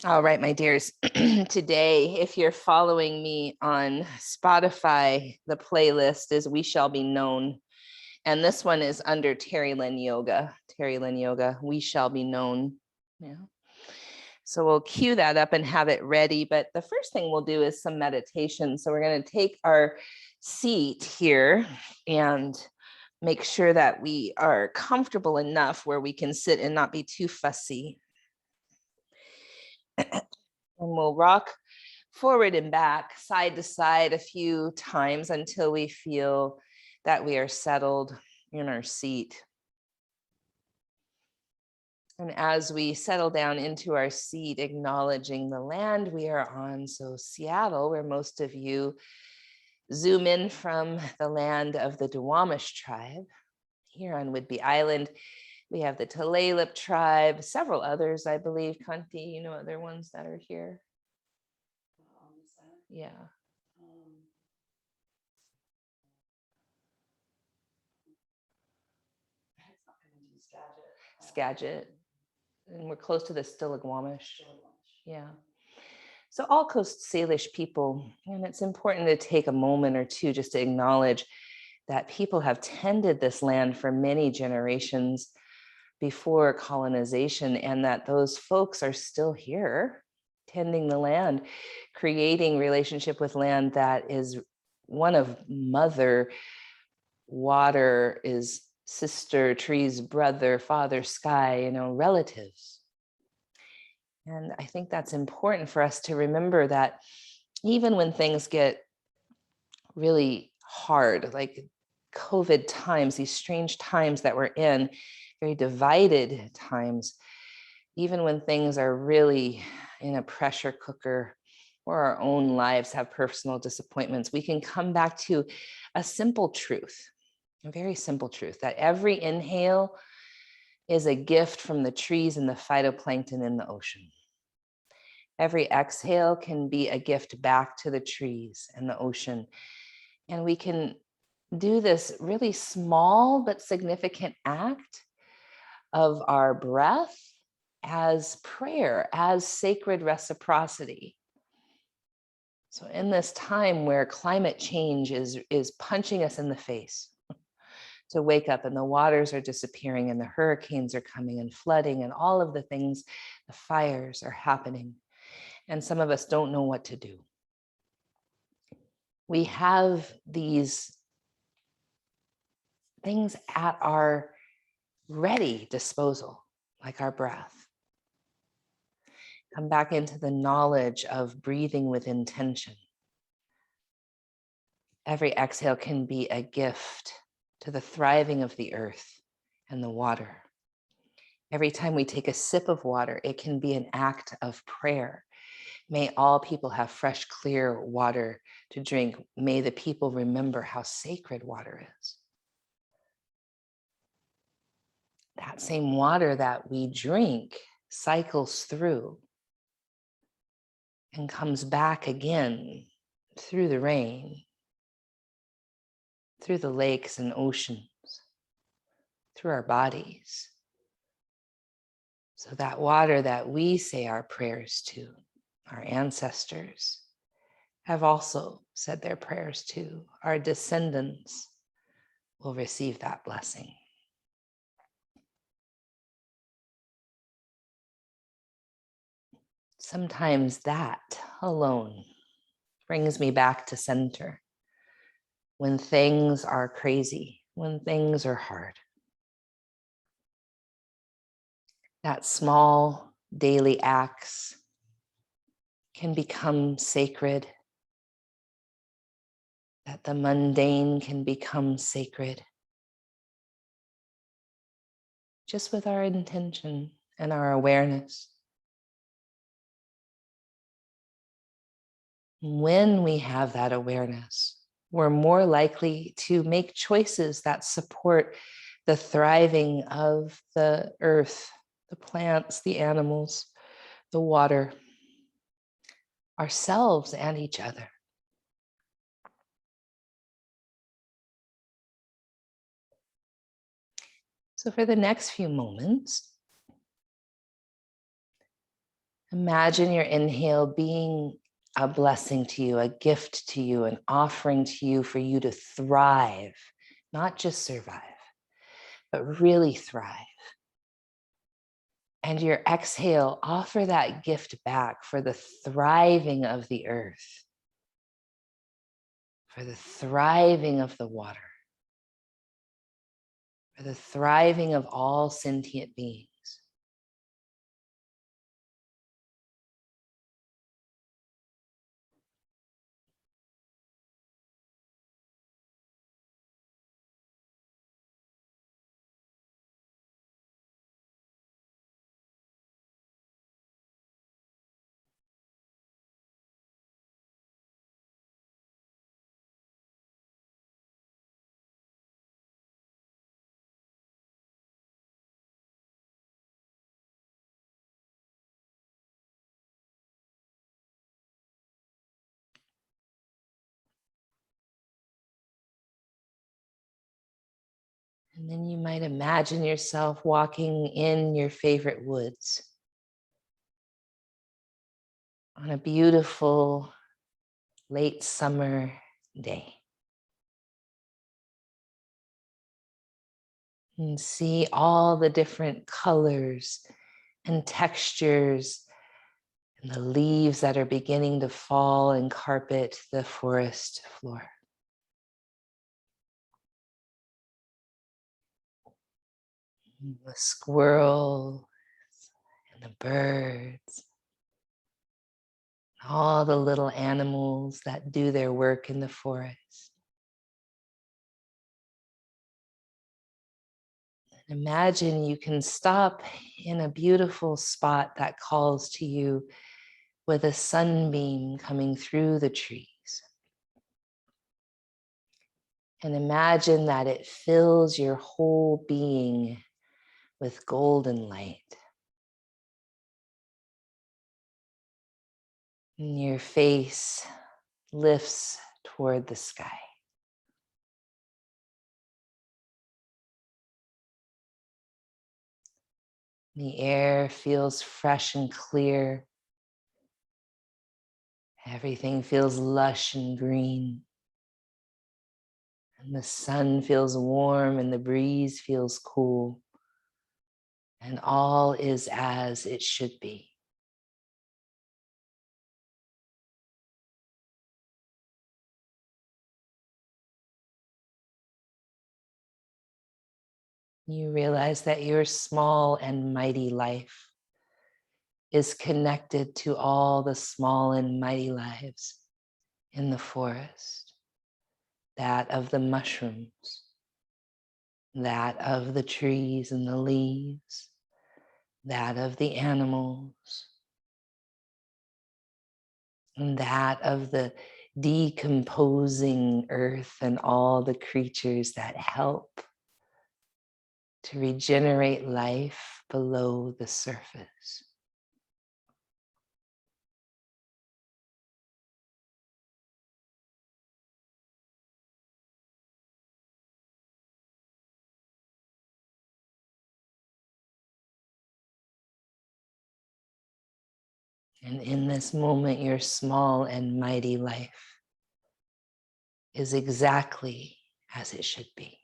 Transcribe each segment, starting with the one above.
All right, my dears. Today, if you're following me on Spotify, the playlist is We Shall Be Known. And this one is under Terry Lynn Yoga. Terry Lynn Yoga, We Shall Be Known. Yeah. So we'll cue that up and have it ready. But the first thing we'll do is some meditation. So we're going to take our seat here and make sure that we are comfortable enough where we can sit and not be too fussy. And we'll rock forward and back, side to side a few times until we feel that we are settled in our seat. And as we settle down into our seat, acknowledging the land we are on, so Seattle, where most of you zoom in from the land of the Duwamish tribe, here on Whidbey Island, we have the Tulalip tribe, several others, I believe. Kanti, you know other ones that are here? Yeah. Skagit. And we're close to the Stillaguamish. Yeah. So all Coast Salish people, and it's important to take a moment or two just to acknowledge that people have tended this land for many generations before colonization, and that those folks are still here tending the land, creating relationship with land that is one of mother. Water is sister, trees, brother, father, sky, relatives. And I think that's important for us to remember that even when things get really hard, like COVID times, these strange times that we're in, very divided times, even when things are really in a pressure cooker or our own lives have personal disappointments, we can come back to a simple truth, a very simple truth, that every inhale is a gift from the trees and the phytoplankton in the ocean. Every exhale can be a gift back to the trees and the ocean. And we can do this really small but significant act of our breath as prayer, as sacred reciprocity. So in this time where climate change is punching us in the face, to wake up and the waters are disappearing and the hurricanes are coming and flooding and all of the things, the fires are happening. And some of us don't know what to do. We have these things at our ready disposal, like our breath. Come back into the knowledge of breathing with intention. Every exhale can be a gift to the thriving of the earth and the water. Every time we take a sip of water, it can be an act of prayer. May all people have fresh, clear water to drink. May the people remember how sacred water is. That same water that we drink cycles through and comes back again through the rain, through the lakes and oceans, through our bodies. So that water that we say our prayers to, our ancestors have also said their prayers to, our descendants will receive that blessing. Sometimes that alone brings me back to center when things are crazy, when things are hard. That small daily acts can become sacred, that the mundane can become sacred, just with our intention and our awareness. When we have that awareness, we're more likely to make choices that support the thriving of the earth, the plants, the animals, the water, ourselves and each other. So for the next few moments, Imagine your inhale being a blessing to you, a gift to you, an offering to you for you to thrive, not just survive, but really thrive. And your exhale, offer that gift back for the thriving of the earth, for the thriving of the water, for the thriving of all sentient beings. And then you might imagine yourself walking in your favorite woods on a beautiful late summer day. And see all the different colors and textures and the leaves that are beginning to fall and carpet the forest floor. The squirrels and the birds, all the little animals that do their work in the forest. And imagine you can stop in a beautiful spot that calls to you with a sunbeam coming through the trees. And imagine that it fills your whole being with golden light. And your face lifts toward the sky. The air feels fresh and clear. Everything feels lush and green. And the sun feels warm and the breeze feels cool. And all is as it should be. You realize that your small and mighty life is connected to all the small and mighty lives in the forest, that of the mushrooms, that of the trees and the leaves, that of the animals, and that of the decomposing earth and all the creatures that help to regenerate life below the surface. And in this moment, your small and mighty life is exactly as it should be.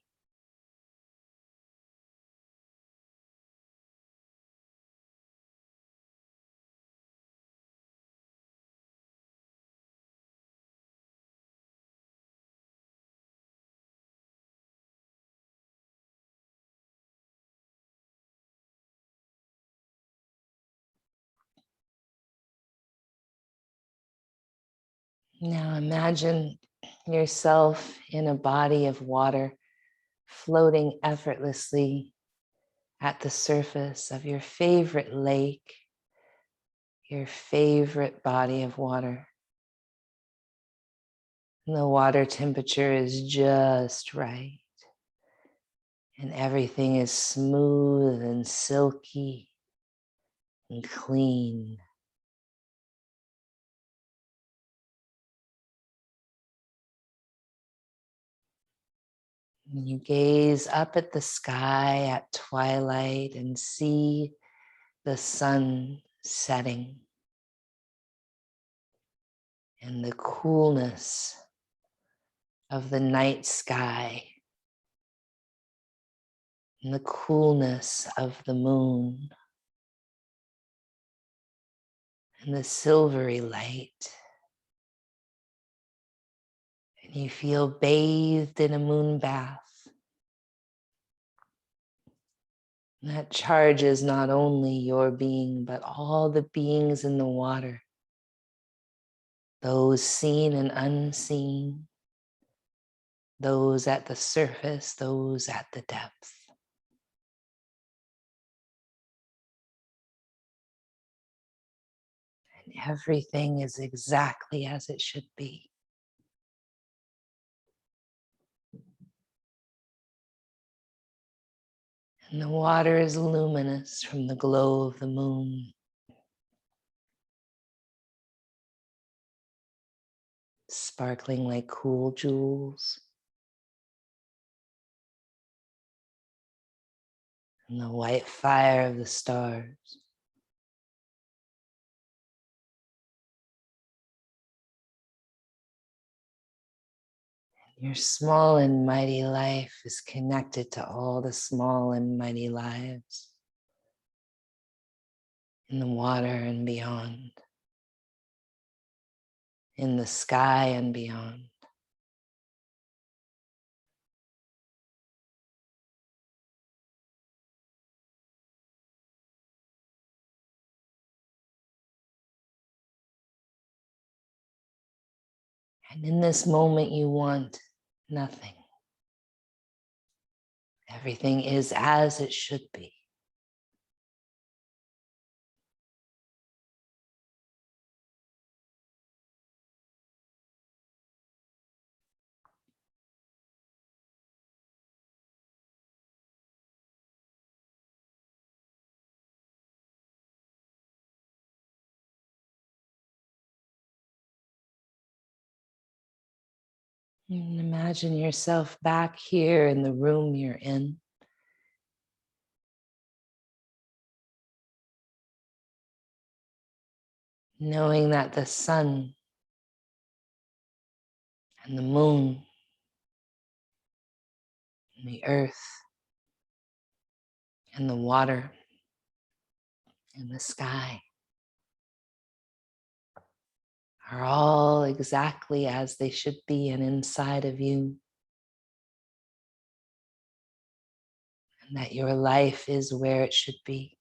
Now imagine yourself in a body of water floating effortlessly at the surface of your favorite lake, your favorite body of water. And the water temperature is just right. And everything is smooth and silky and clean. And you gaze up at the sky at twilight and see the sun setting. and the coolness of the night sky and the coolness of the moon and the silvery light. And you feel bathed in a moon bath. And that charges not only your being, but all the beings in the water, those seen and unseen, those at the surface, those at the depth. And everything is exactly as it should be. And the water is luminous from the glow of the moon. Sparkling like cool jewels. And the white fire of the stars. Your small and mighty life is connected to all the small and mighty lives in the water and beyond, in the sky and beyond. And in this moment, you want nothing. Everything is as it should be. And imagine yourself back here in the room you're in. Knowing that the sun and the moon and the earth and the water and the sky are all exactly as they should be and inside of you. And that your life is where it should be.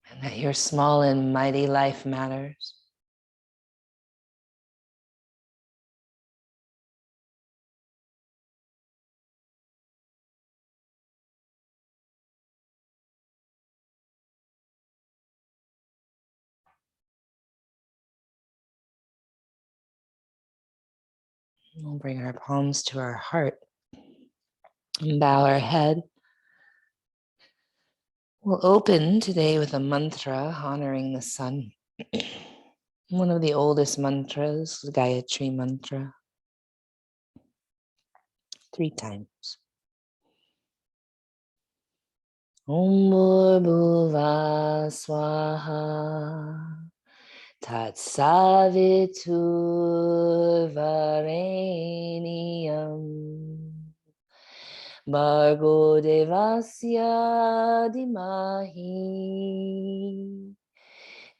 And that your small and mighty life matters. We'll bring our palms to our heart and bow our head. We'll open today with a mantra honoring the sun. One of the oldest mantras, the Gayatri mantra. 3 times. Om Bhurбhuvah Swaha Tatsaviturvarenyam Bhargo Devasya Dhimahi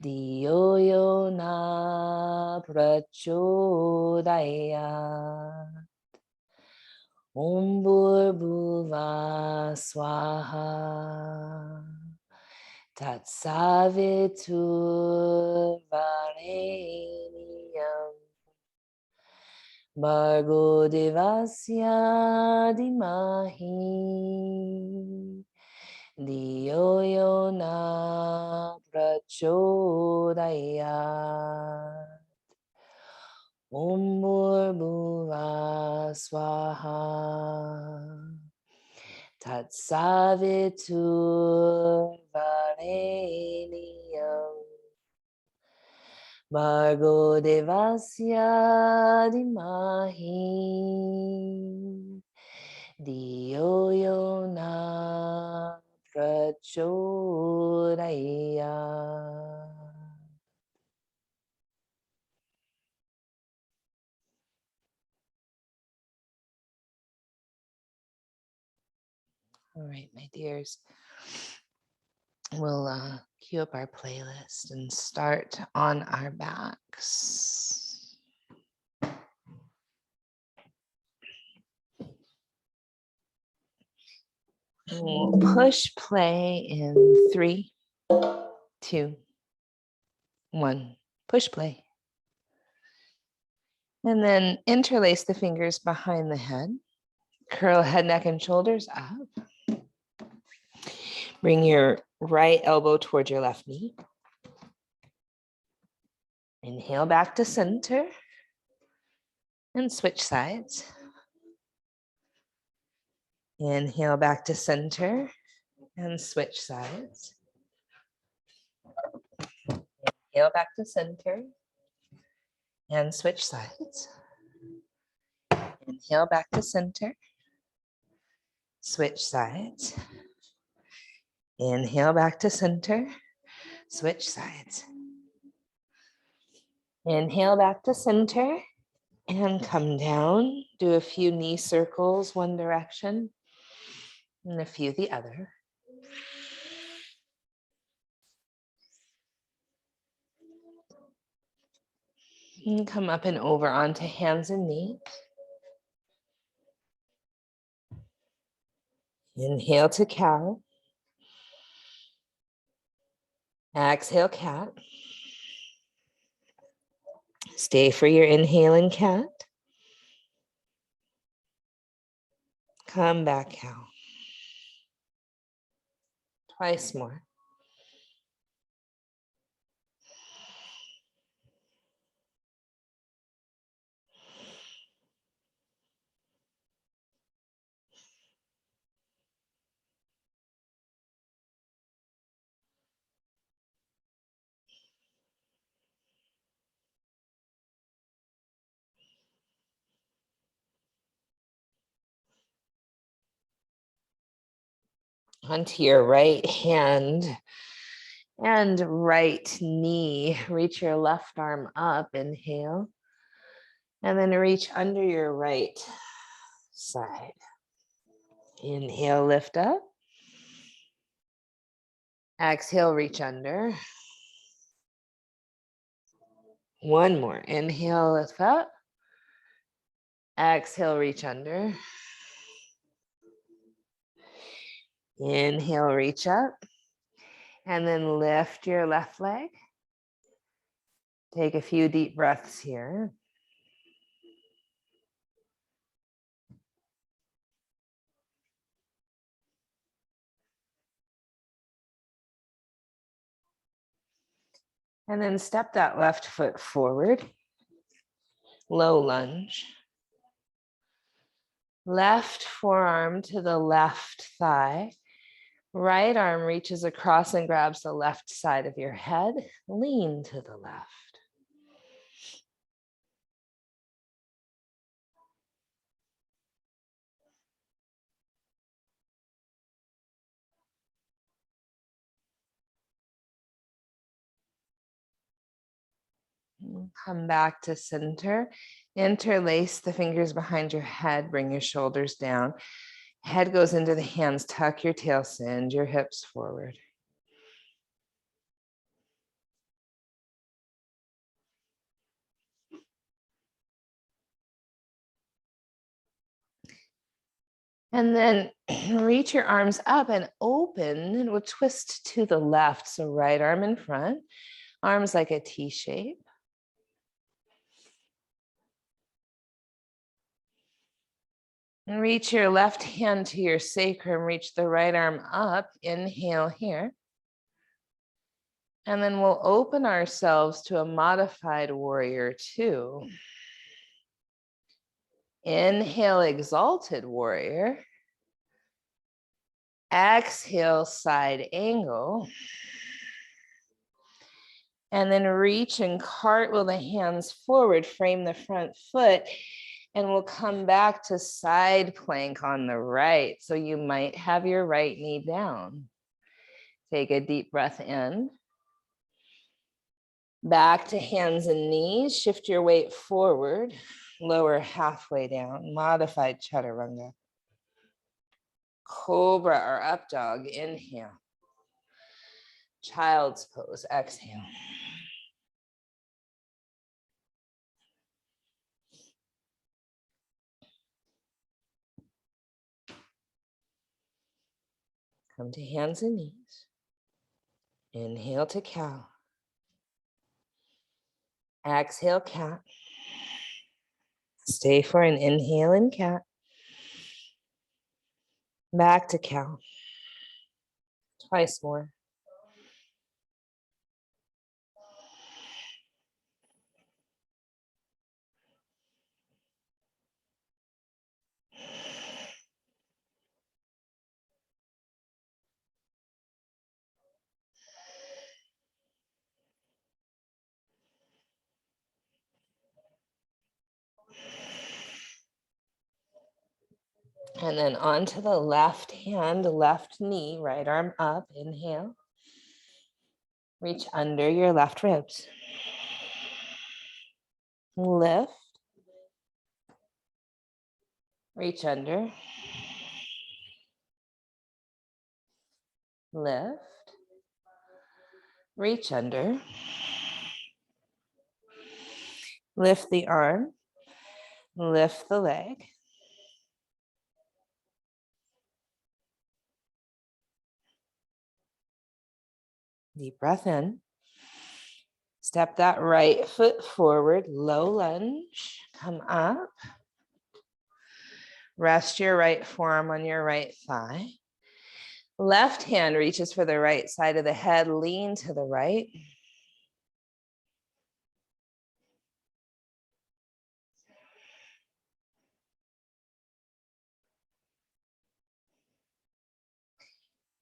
Dhiyo Yo Na Prachodayat Om Bhurбhuvah Swaha Tatsaviturvarenyam Bhargo Devasya Dhimahi Dhiyo Yo Na Prachodayat Om Bhurбhuvah Swaha Tatsaviturvarenyam Bhargo Devasya Dhimahi Dhiyo Yo Na Prachodayat. right, my dears. We'll cue up our playlist and start on our backs. We'll push play in 3, 2, 1. Push play. And then interlace the fingers behind the head. Curl head, neck, and shoulders up. Bring your right elbow towards your left knee. Inhale back to center. And switch sides. Inhale back to center. And switch sides. Inhale back to center. And switch sides. Inhale back to center. Switch sides. Inhale back to center. Switch sides. Inhale back to center and come down. Do a few knee circles one direction and a few the other. And come up and over onto hands and knees. Inhale to cow. Exhale, cat. Stay for your inhale in cat. Come back, cow. Twice more. Onto your right hand and right knee. Reach your left arm up, inhale. And then reach under your right side. Inhale, lift up. Exhale, reach under. One more. Inhale, lift up. Exhale, reach under. Inhale, reach up. And then lift your left leg. Take a few deep breaths here. And then step that left foot forward. Low lunge. Left forearm to the left thigh. Right arm reaches across and grabs the left side of your head. Lean to the left. Come back to center. Interlace the fingers behind your head. Bring your shoulders down. Head goes into the hands. Tuck your tail, send your hips forward. And then reach your arms up and open. We'll twist to the left. So right arm in front. Arms like a T shape. And reach your left hand to your sacrum, reach the right arm up, inhale here. And then we'll open ourselves to a modified warrior two. Inhale, exalted warrior. Exhale, side angle. And then reach and cartwheel the hands forward, frame the front foot. And we'll come back to side plank on the right. So you might have your right knee down. Take a deep breath in. Back to hands and knees. Shift your weight forward. Lower halfway down. Modified chaturanga. Cobra or up dog, inhale. Child's pose, exhale. Come to hands and knees. Inhale to cow. Exhale, cat. Stay for an inhale in cat. Back to cow. Twice more. And then onto the left hand, left knee, right arm up, inhale. Reach under your left ribs. Lift. Reach under. Lift. Reach under. Lift the arm. Lift the leg. Deep breath in. Step that right foot forward, low lunge. Come up. Rest your right forearm on your right thigh. Left hand reaches for the right side of the head. Lean to the right.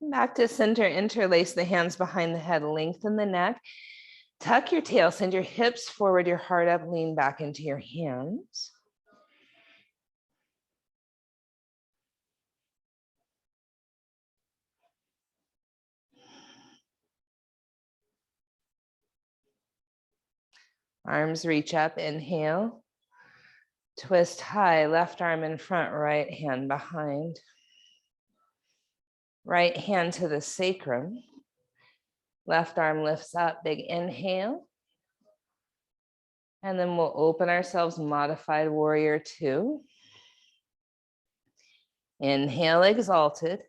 Back to center, interlace the hands behind the head, lengthen the neck. Tuck your tail, send your hips forward, your heart up, lean back into your hands. Arms reach up, inhale. Twist high, left arm in front, right hand behind. Right hand to the sacrum. Left arm lifts up, big inhale. And then we'll open ourselves, modified warrior two. Inhale, exalted.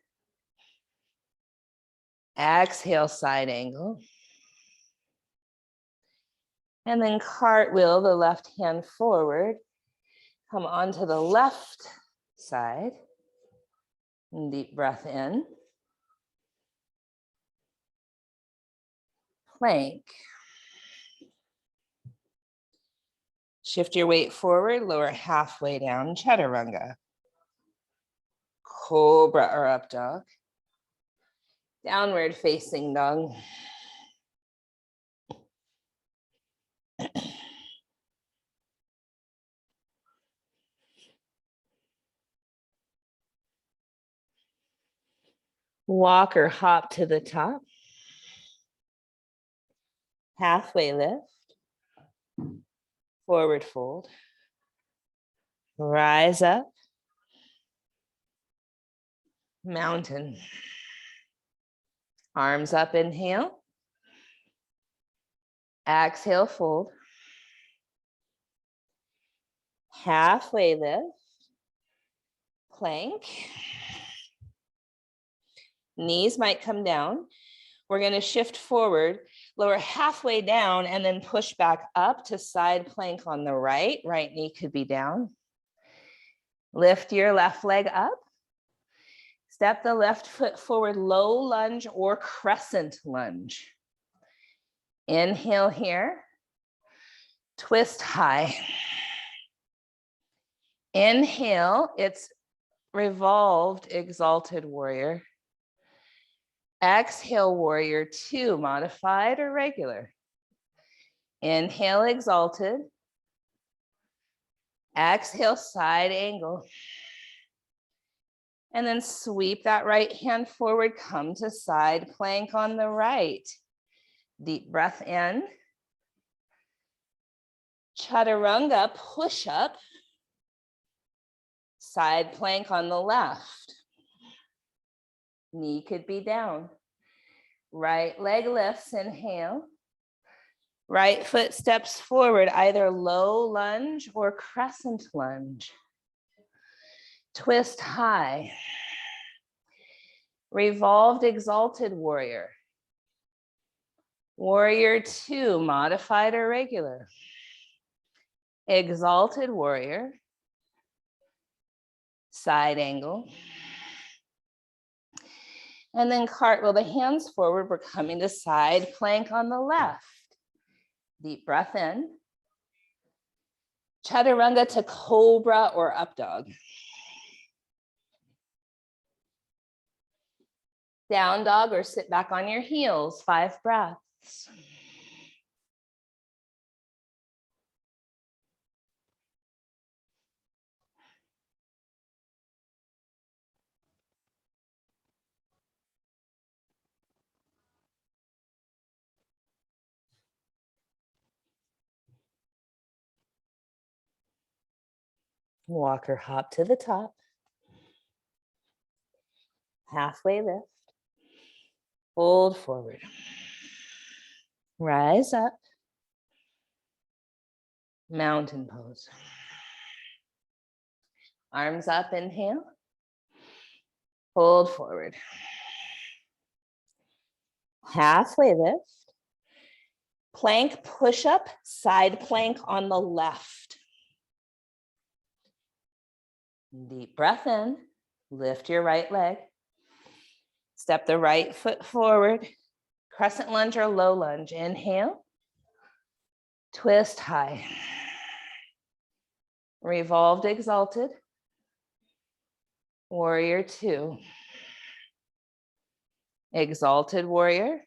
Exhale, side angle. And then cartwheel the left hand forward. Come onto the left side. And deep breath in. Plank. Shift your weight forward, lower halfway down, chaturanga. Cobra or up dog. Downward facing dog. Walk or hop to the top. Halfway lift. Forward fold. Rise up. Mountain. Arms up, inhale. Exhale, fold. Halfway lift. Plank. Knees might come down. We're going to shift forward, lower halfway down, and then push back up to side plank on the right. Right knee could be down. Lift your left leg up. Step the left foot forward, low lunge or crescent lunge. Inhale here. Twist high. Inhale, it's revolved, exalted warrior. Exhale, warrior two, modified or regular. Inhale, exalted. Exhale, side angle. And then sweep that right hand forward, come to side plank on the right. Deep breath in. Chaturanga, push up. Side plank on the left. Knee could be down. Right leg lifts, inhale. Right foot steps forward, either low lunge or crescent lunge. Twist high. Revolved exalted warrior. Warrior two, modified or regular. Exalted warrior. Side angle. And then cartwheel the hands forward. We're coming to side plank on the left. Deep breath in. Chaturanga to cobra or up dog. Down dog or sit back on your heels, 5 breaths. Walker hop to the top. Halfway lift. Fold forward. Rise up. Mountain pose. Arms up, inhale. Fold forward. Halfway lift. Plank push-up, side plank on the left. Deep breath in. Lift your right leg. Step the right foot forward. Crescent lunge or low lunge. Inhale. Twist high. Revolved exalted. Warrior two. Exalted warrior.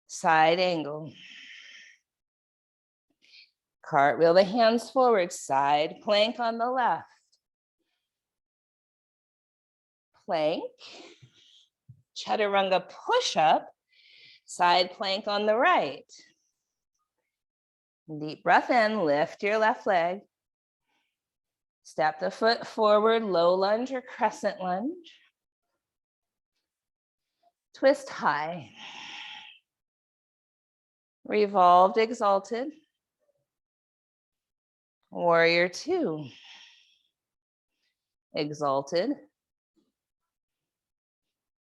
Side angle. Cartwheel the hands forward. Side plank on the left. Plank. Chaturanga push-up. Side plank on the right. Deep breath in, lift your left leg. Step the foot forward, low lunge or crescent lunge. Twist high. Revolved exalted. Warrior two. Exalted.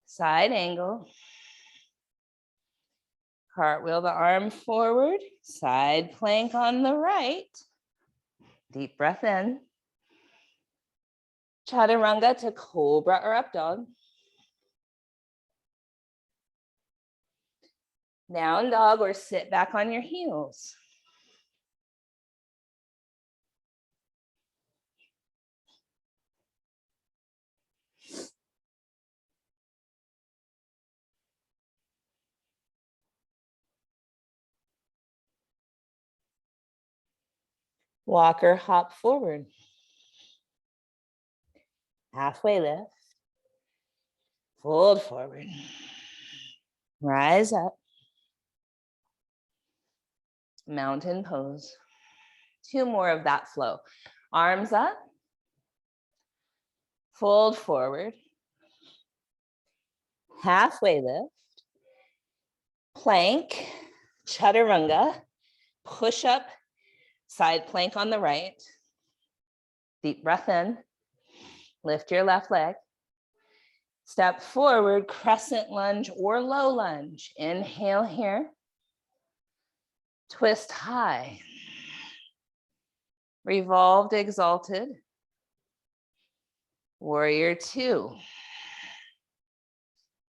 Side angle. Cartwheel the arm forward. Side plank on the right. Deep breath in. Chaturanga to cobra or up dog. Down dog or sit back on your heels. Walker hop forward. Halfway lift. Fold forward. Rise up. Mountain pose. 2 more of that flow. Arms up. Fold forward. Halfway lift. Plank. Chaturanga. Push up. Side plank on the right. Deep breath in. Lift your left leg. Step forward, crescent lunge or low lunge. Inhale here. Twist high. Revolved exalted. Warrior two.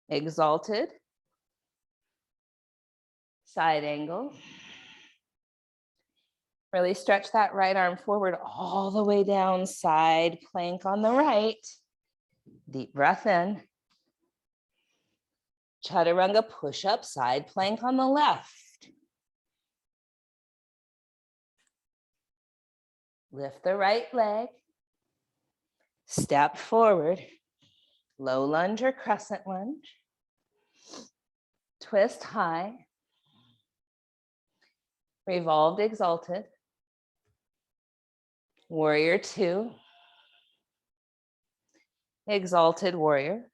Exalted. Side angle. Really stretch that right arm forward all the way down, side plank on the right. Deep breath in. Chaturanga push-up, side plank on the left. Lift the right leg. Step forward. Low lunge or crescent lunge. Twist high. Revolved exalted. Warrior two. Exalted warrior.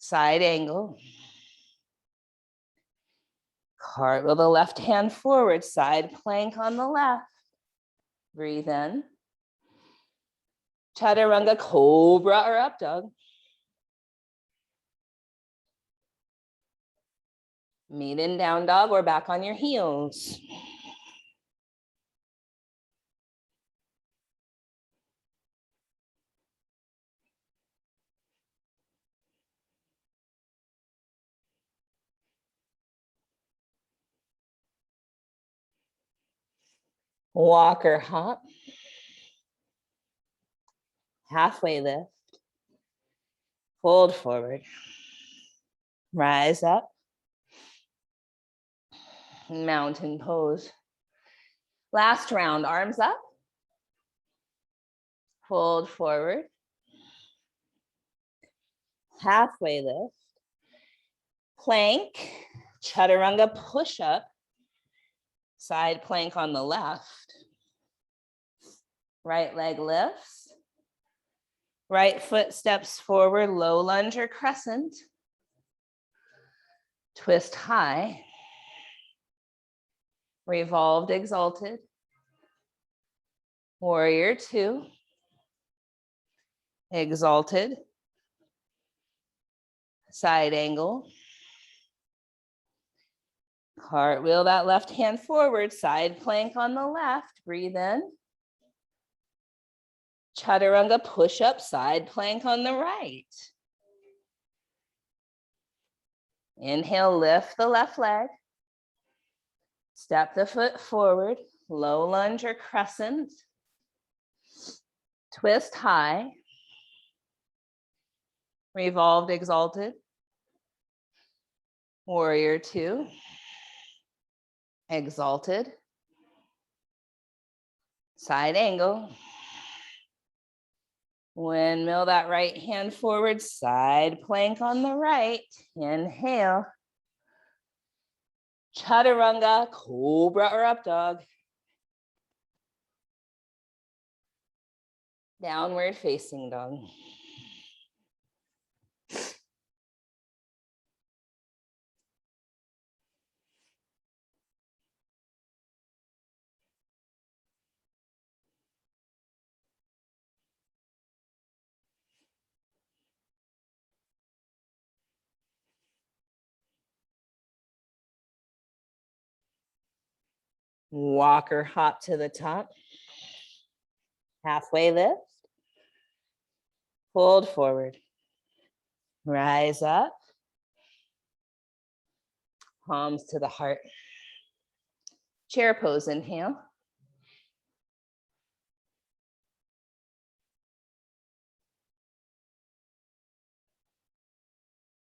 side angle. Cartwheel the left hand forward, side plank on the left. Breathe in. Chaturanga, cobra or up dog. Meet in down dog or back on your heels. Walker hop. Halfway lift. Fold forward. Rise up. Mountain pose. Last round, arms up. Fold forward. Halfway lift. Plank. Chaturanga push up. Side plank on the left. Right leg lifts. Right foot steps forward, low lunge or crescent. Twist high. Revolved, exalted. Warrior two. Exalted. Side angle. Cartwheel that left hand forward, side plank on the left. Breathe in. Chaturanga push up, side plank on the right. Inhale, lift the left leg. Step the foot forward, low lunge or crescent. Twist high. Revolved, exalted. Warrior two. Exalted. Side angle. Windmill that right hand forward, side plank on the right. Inhale. Chaturanga, cobra or up dog. Downward facing dog. Walker hop to the top. Halfway lift. Fold forward. Rise up. Palms to the heart. Chair pose, inhale.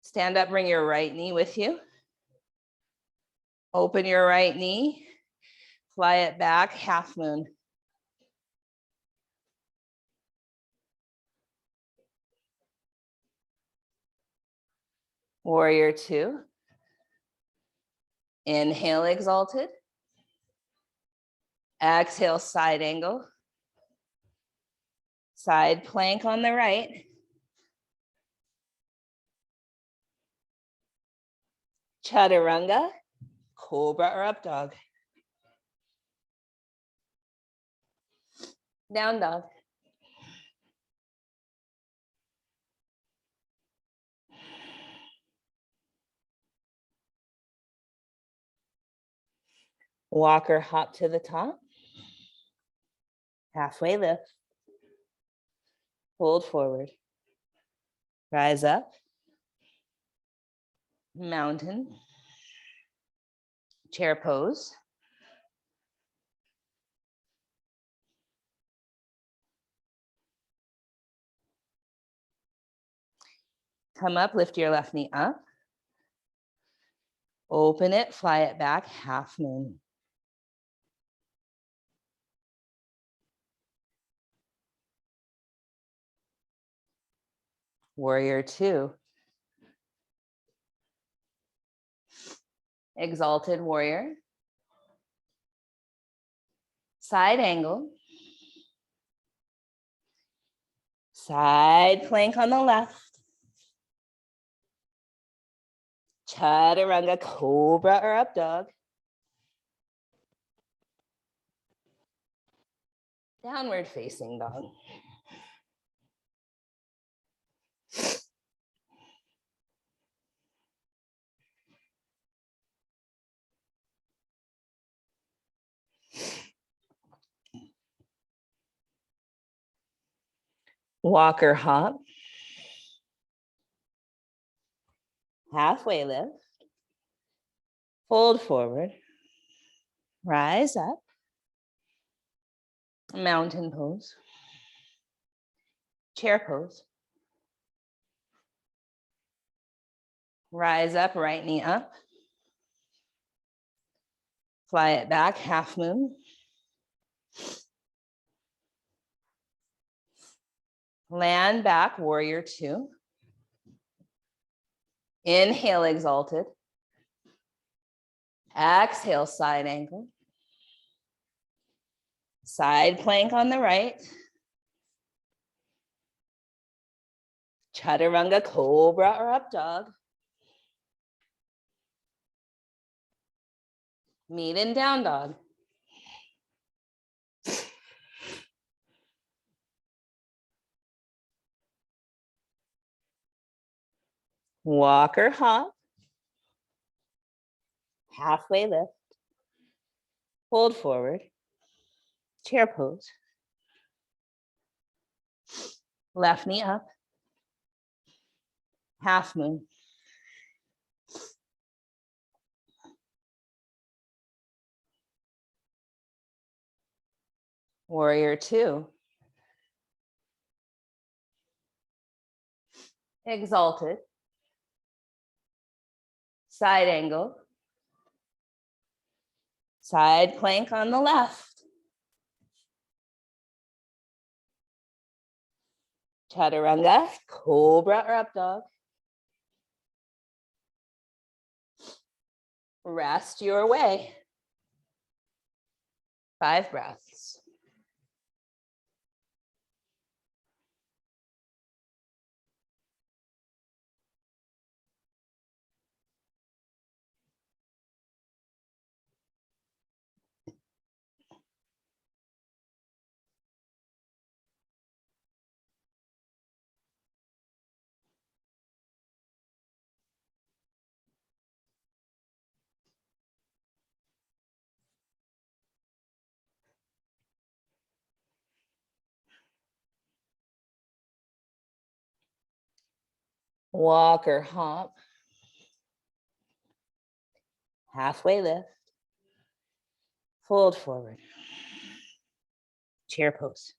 Stand up, bring your right knee with you. Open your right knee. Fly it back, half moon. Warrior two. Inhale, exalted. Exhale, side angle. Side plank on the right. Chaturanga, cobra or up dog. Down dog. Walker hop to the top. Halfway lift. Fold forward. Rise up. Mountain. Chair pose. Come up, lift your left knee up. Open it, fly it back, half moon. Warrior two. Exalted warrior. Side angle. Side plank on the left. Chaturanga, cobra or up dog. Downward facing dog. Walker hop. Halfway lift. Fold forward. Rise up. Mountain pose. Chair pose. Rise up, right knee up. Fly it back, half moon. Land back, warrior two. Inhale, exalted. Exhale, side angle. Side plank on the right. Chaturanga, cobra or up dog. Meet in down dog. Walker hop. Halfway lift. Fold forward. Chair pose. Left knee up. Half moon. Warrior two. Exalted. Side angle. Side plank on the left. Chaturanga, cobra or up dog. Rest your way. 5 breaths. Walker hop. Halfway lift. Fold forward. Chair pose.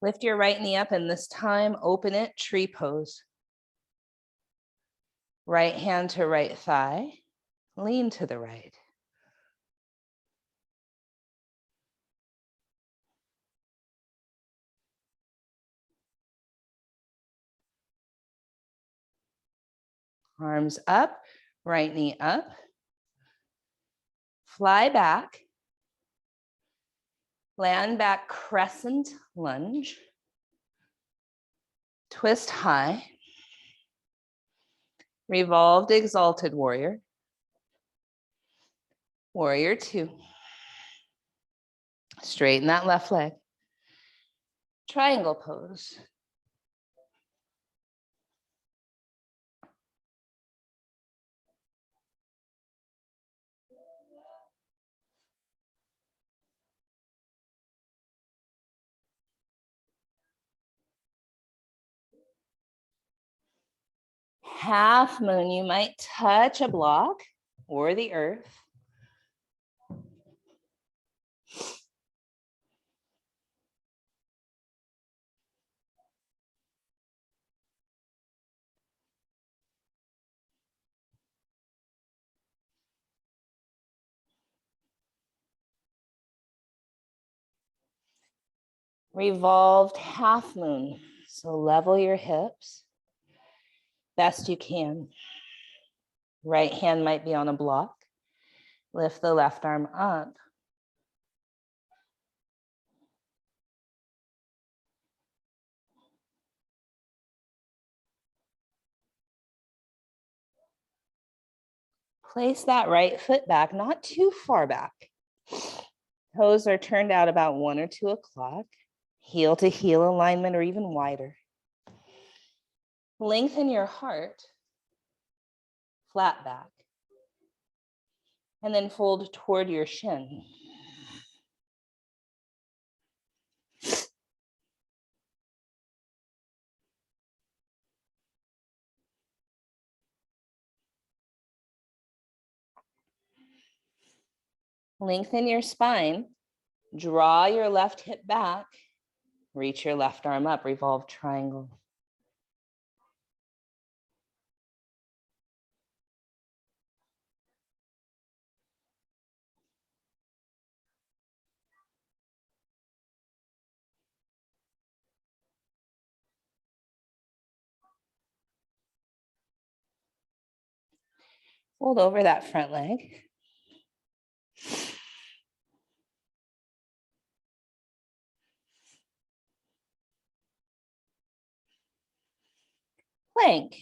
Lift your right knee up, and this time open it, tree pose. Right hand to right thigh. Lean to the right. Arms up, right knee up. Fly back. Land back, crescent lunge. Twist high. Revolved, exalted warrior. Warrior two. Straighten that left leg. Triangle pose. Half moon, you might touch a block or the earth. Revolved half moon. So level your hips best you can. Right hand might be on a block. Lift the left arm up. Place that right foot back, not too far back. Toes are turned out about 1 or 2 o'clock. Heel to heel alignment or even wider. Lengthen your heart, flat back. And then fold toward your shin. Lengthen your spine, draw your left hip back, reach your left arm up, revolve triangle. Fold over that front leg. Plank.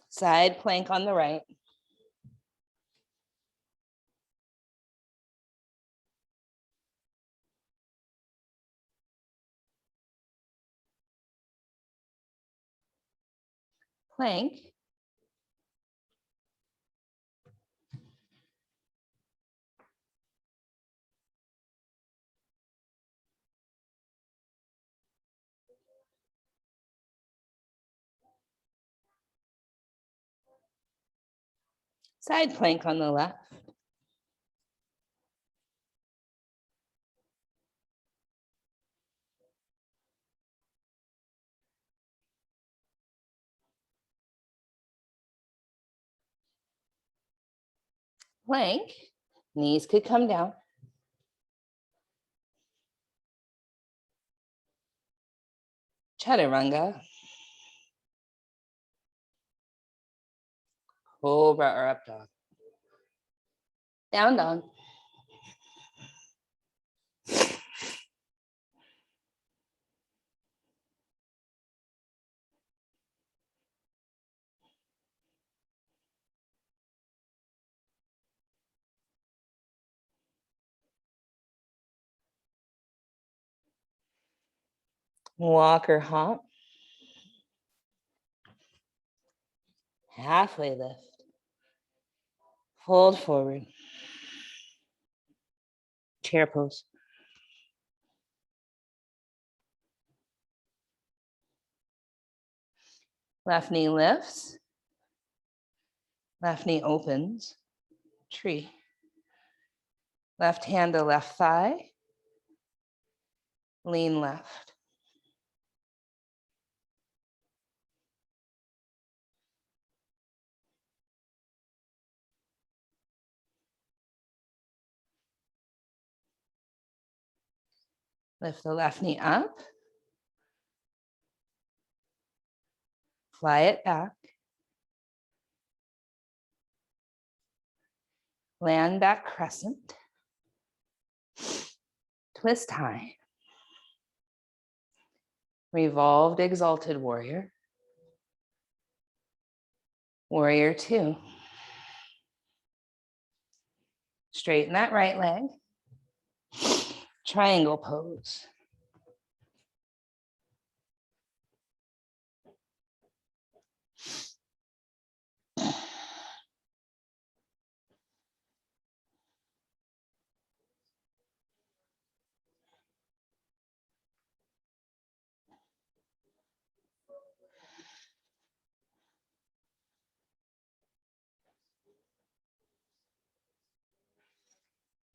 Side plank on the right. Plank. Side plank on the left. Plank. Knees could come down. Chaturanga. Cobra or up dog. Down dog. Walk or hop. Halfway lift. Fold forward. Chair pose. Left knee lifts. Left knee opens. Tree. Left hand to left thigh. Lean left. Lift the left knee up. Fly it back. Land back crescent. Twist high. Revolved exalted warrior. Warrior two. Straighten that right leg. Triangle pose.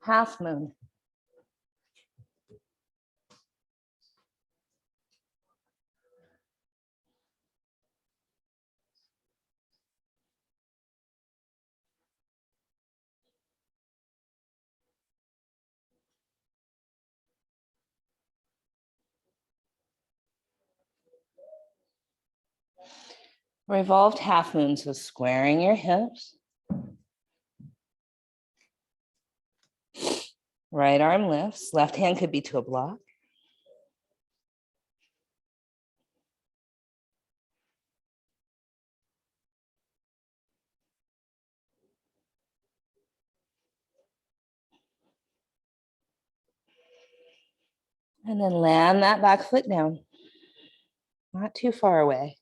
Half moon. Revolved half moon, so squaring your hips. Right arm lifts, left hand could be to a block. And then land that back foot down, not too far away.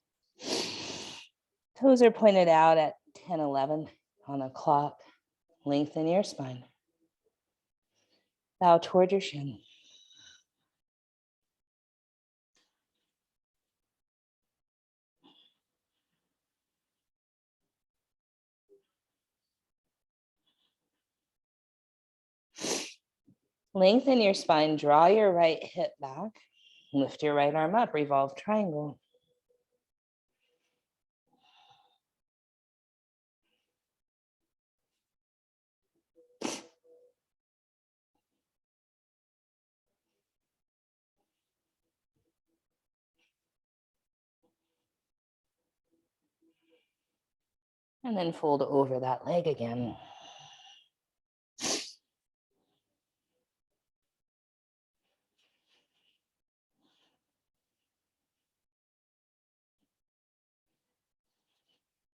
Toes are pointed out at 10, 11 on a clock. Lengthen your spine. Bow toward your shin. Lengthen your spine, draw your right hip back, lift your right arm up, revolve triangle. And then fold over that leg again.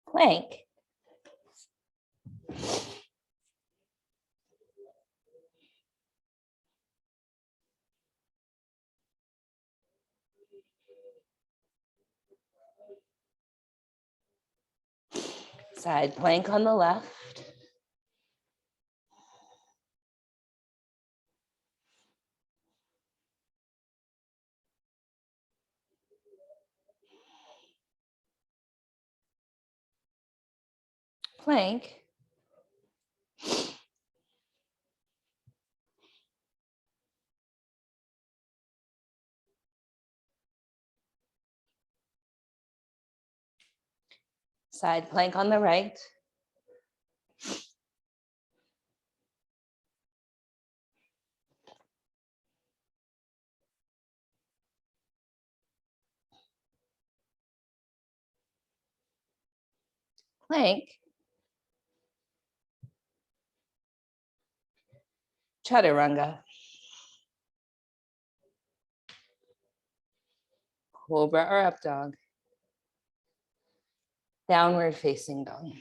Plank. Side plank on the left. Plank. Side plank on the right. Plank. Chaturanga. Cobra or up dog. Downward facing dog.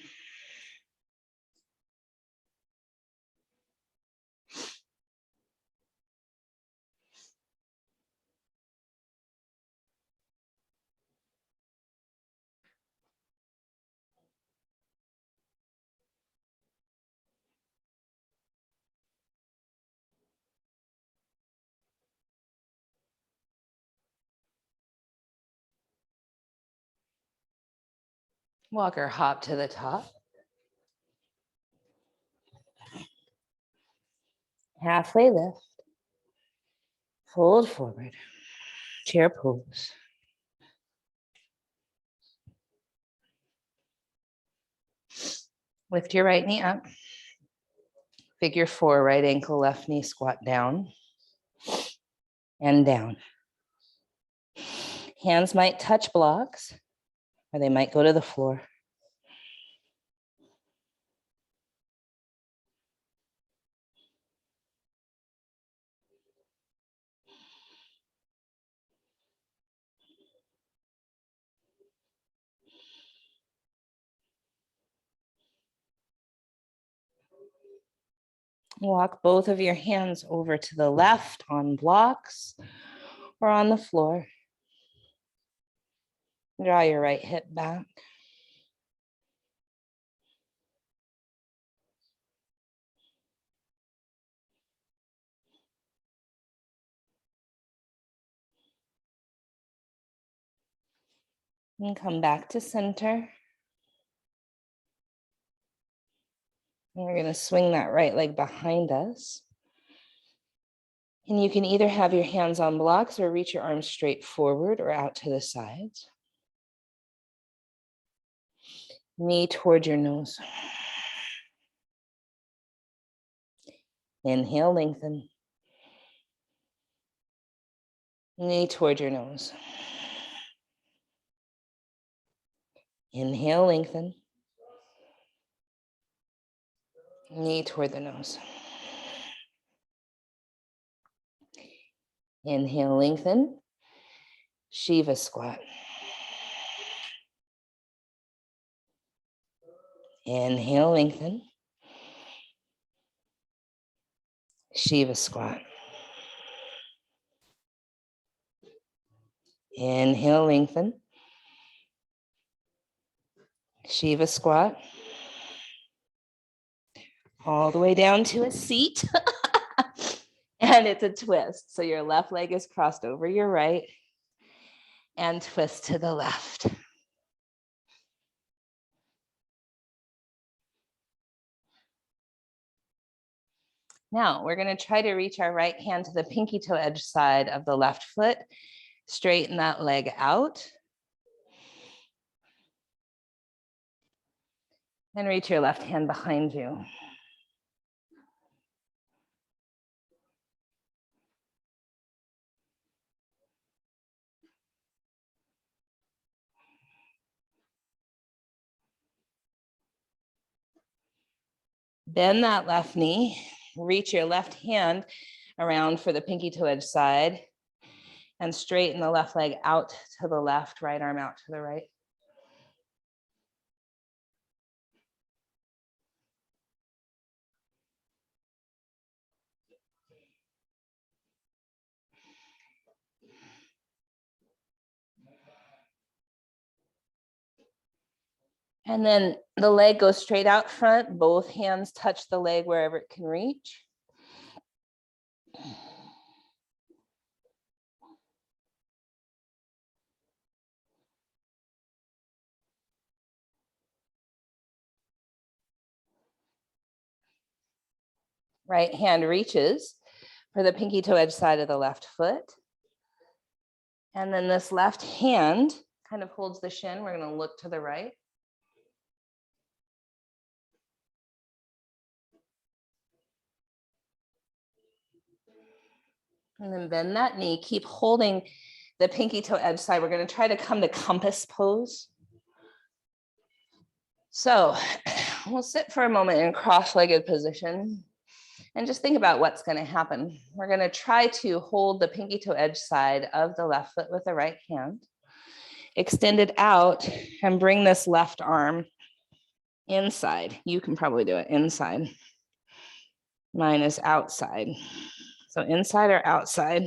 Walk or hop to the top. Halfway lift. Fold forward. Chair pose. Lift your right knee up. Figure 4, right ankle, left knee, squat down and down. Hands might touch blocks or they might go to the floor. Walk both of your hands over to the left on blocks or on the floor. Draw your right hip back. And come back to center. And we're going to swing that right leg behind us. And you can either have your hands on blocks or reach your arms straight forward or out to the sides. Knee toward your nose. Inhale, lengthen. Knee toward your nose. Inhale, lengthen. Knee toward the nose. Inhale, lengthen. Shiva squat. Inhale, lengthen. Shiva squat. Inhale, lengthen. Shiva squat. All the way down to a seat. And it's a twist. So your left leg is crossed over your right and twist to the left. Now we're going to try to reach our right hand to the pinky toe edge side of the left foot. Straighten that leg out. And reach your left hand behind you. Bend that left knee, reach your left hand around for the pinky toe edge side, and straighten the left leg out to the left, right arm out to the right. And then the leg goes straight out front, both hands touch the leg wherever it can reach. Right hand reaches for the pinky toe edge side of the left foot. And then this left hand kind of holds the shin. We're going to look to the right. And then bend that knee. Keep holding the pinky toe edge side. We're going to try to come to compass pose. So we'll sit for a moment in cross-legged position and just think about what's going to happen. We're going to try to hold the pinky toe edge side of the left foot with the right hand. Extend it out and bring this left arm inside. You can probably do it inside. Mine is outside. So inside or outside.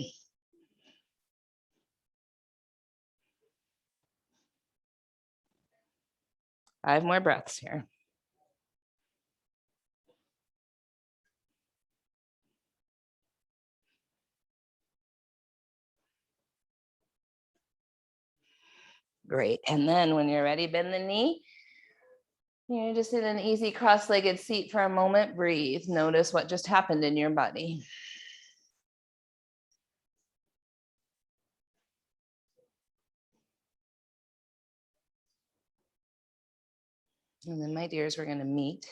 Five more breaths here. Great. And then when you're ready, bend the knee. You're just in an easy cross-legged seat for a moment. Breathe. Notice what just happened in your body. And then, my dears, we're going to meet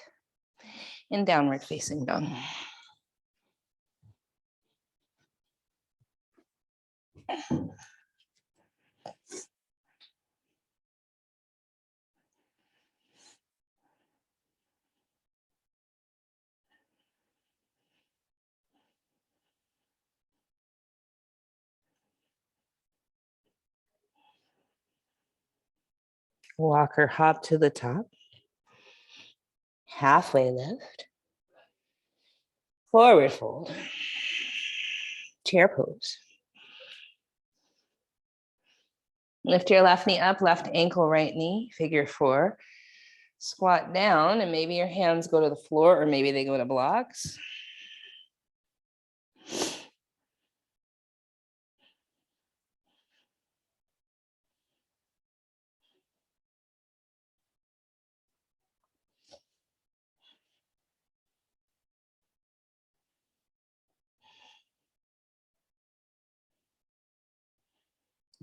in downward facing dog. Walk or hop to the top. Halfway lift. Forward fold. Chair pose. Lift your left knee up, left ankle, right knee, figure four. Squat down, and maybe your hands go to the floor, or maybe they go to blocks.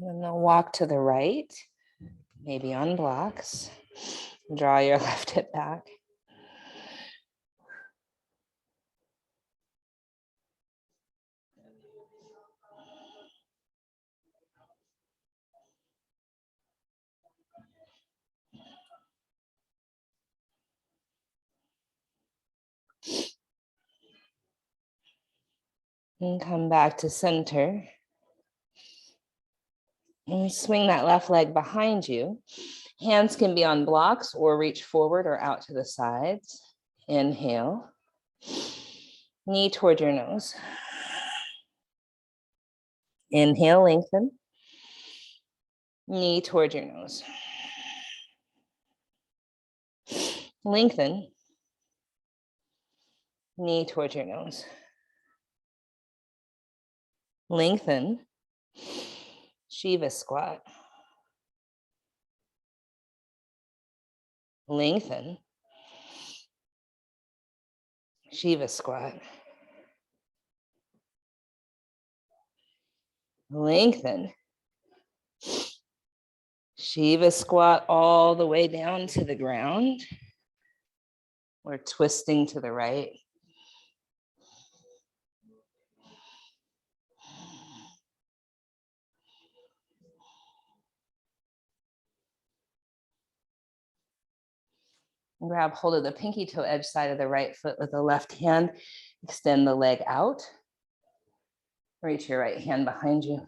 And then walk to the right, maybe on blocks. Draw your left hip back. And come back to center. And swing that left leg behind you. Hands can be on blocks or reach forward or out to the sides. Inhale. Knee toward your nose. Inhale, lengthen. Knee toward your nose. Lengthen. Knee toward your nose. Lengthen. Shiva squat. Lengthen. Shiva squat. Lengthen. Shiva squat all the way down to the ground. We're twisting to the right. Grab hold of the pinky toe edge side of the right foot with the left hand. Extend the leg out. Reach your right hand behind you.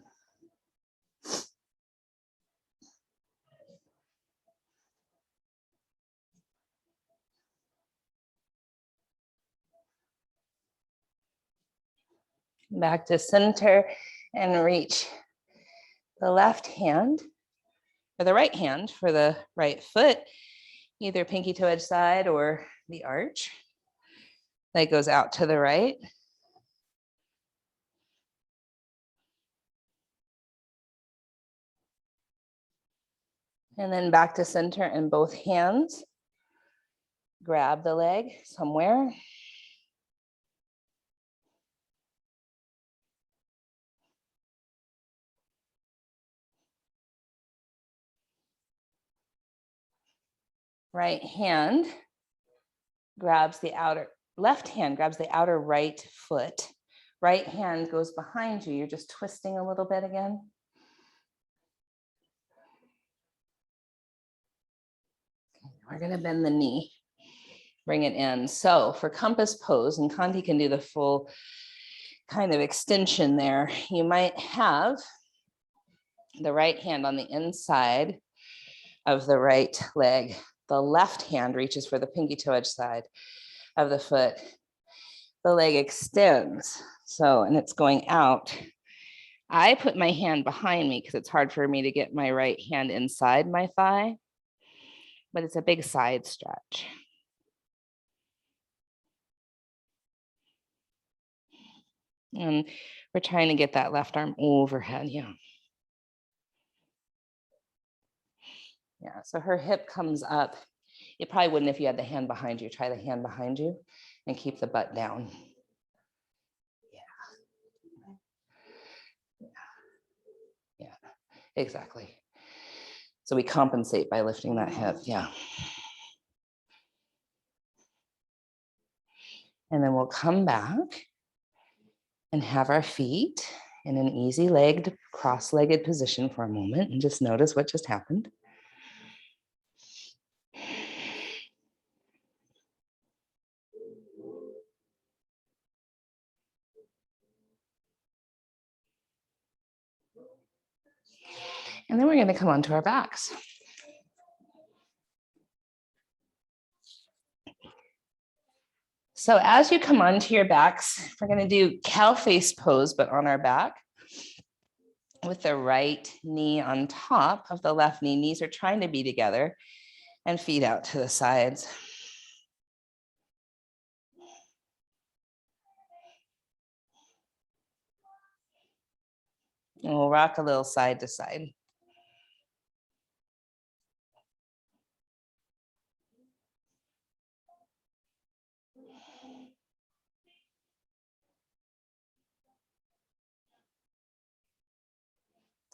Back to center and reach the left hand or the right hand for the right foot, either pinky toe edge side or the arch. Leg goes out to the right. And then back to center and both hands. Grab the leg somewhere. Right hand grabs the outer, left hand grabs the outer right foot. Right hand goes behind you. You're just twisting a little bit again. We're gonna bend the knee, bring it in. So for compass pose, and Kanti can do the full kind of extension there, you might have the right hand on the inside of the right leg. The left hand reaches for the pinky toe edge side of the foot. The leg extends. So, and it's going out. I put my hand behind me because it's hard for me to get my right hand inside my thigh, but it's a big side stretch. And we're trying to get that left arm overhead, yeah. Yeah, so her hip comes up. It probably wouldn't if you had the hand behind you. Try the hand behind you and keep the butt down. Yeah, exactly. So we compensate by lifting that hip, yeah. And then we'll come back and have our feet in an easy legged, cross-legged position for a moment and just notice what just happened. And then we're going to come onto our backs. So as you come onto your backs, we're going to do cow face pose, but on our back with the right knee on top of the left knee. Knees are trying to be together and feet out to the sides. And we'll rock a little side to side.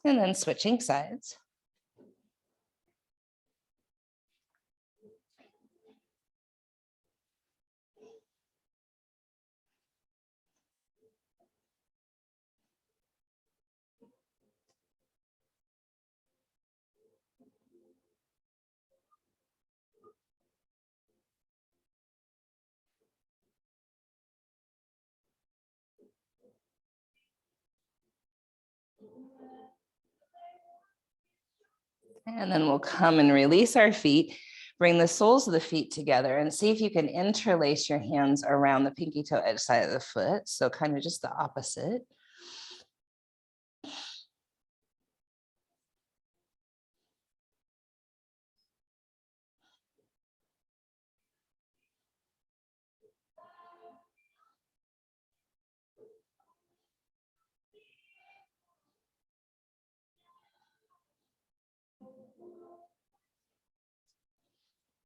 And then switching sides. And then we'll come and release our feet. Bring the soles of the feet together and see if you can interlace your hands around the pinky toe edge side of the foot. So kind of just the opposite.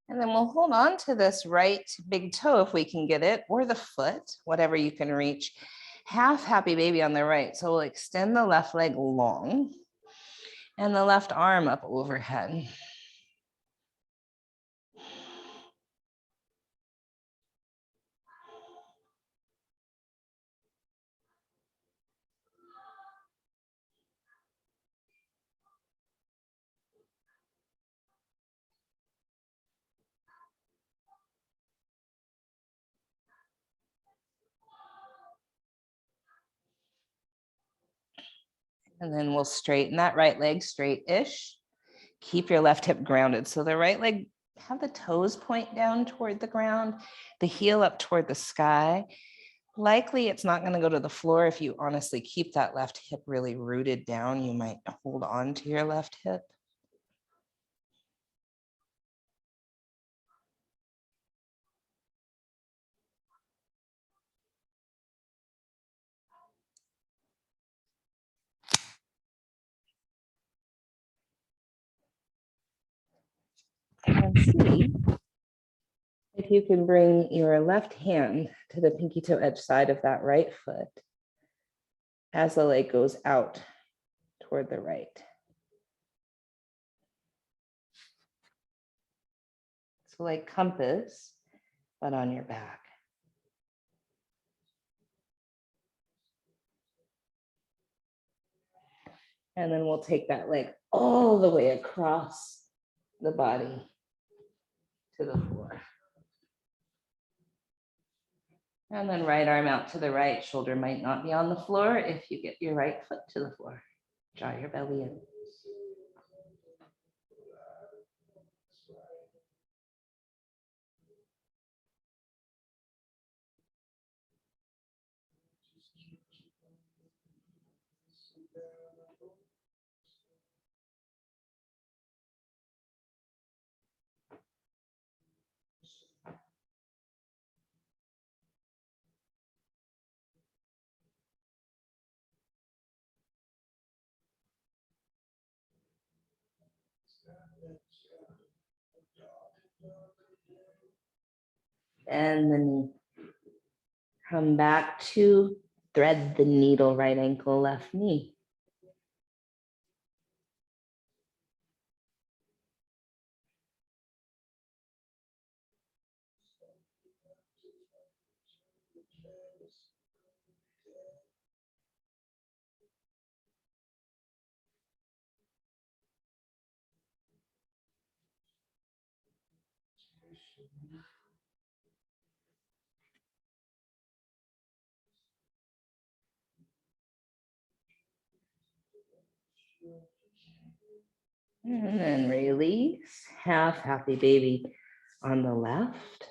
And then we'll hold on to this right big toe if we can get it, or the foot, whatever you can reach. Half happy baby on the right. So we'll extend the left leg long and the left arm up overhead. And then we'll straighten that right leg straight-ish. Keep your left hip grounded. So the right leg, have the toes point down toward the ground, the heel up toward the sky. Likely it's not going to go to the floor. If you honestly keep that left hip really rooted down, you might hold on to your left hip. And see if you can bring your left hand to the pinky toe edge side of that right foot as the leg goes out toward the right. So like compass, but on your back. And then we'll take that leg all the way across the body to the floor. And then right arm out to the right, shoulder might not be on the floor if you get your right foot to the floor. Draw your belly in. And the knee. Come back to thread the needle, right ankle, left knee. And then release, half happy baby on the left.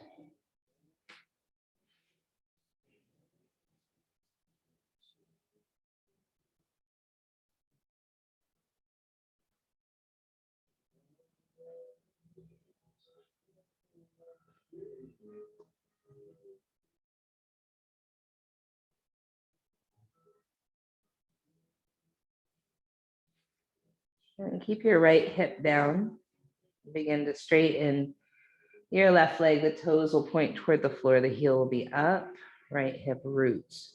And keep your right hip down. Begin to straighten your left leg. The toes will point toward the floor. The heel will be up. Right hip roots.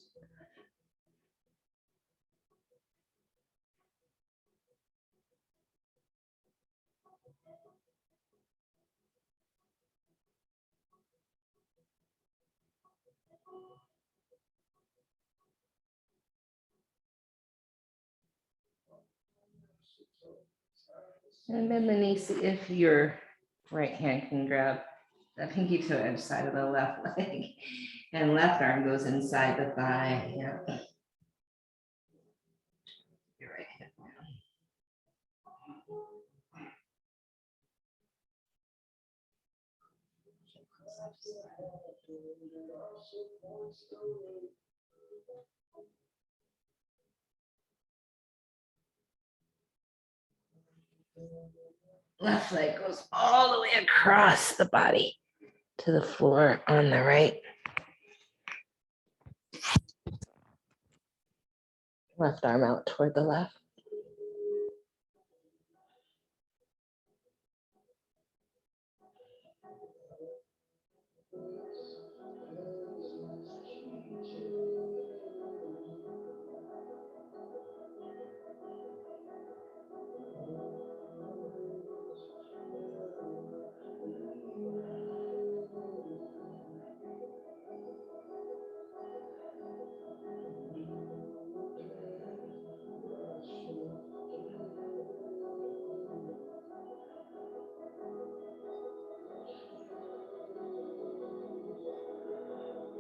And bend the knee, see if your right hand can grab the pinky toe edge side of the left leg. And left arm goes inside the thigh. Yeah. Your right hip down. Left leg goes all the way across the body to the floor on the right. Left arm out toward the left.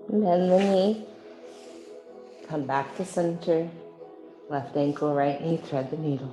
Bend the knee. Come back to center. Left ankle, right knee, thread the needle.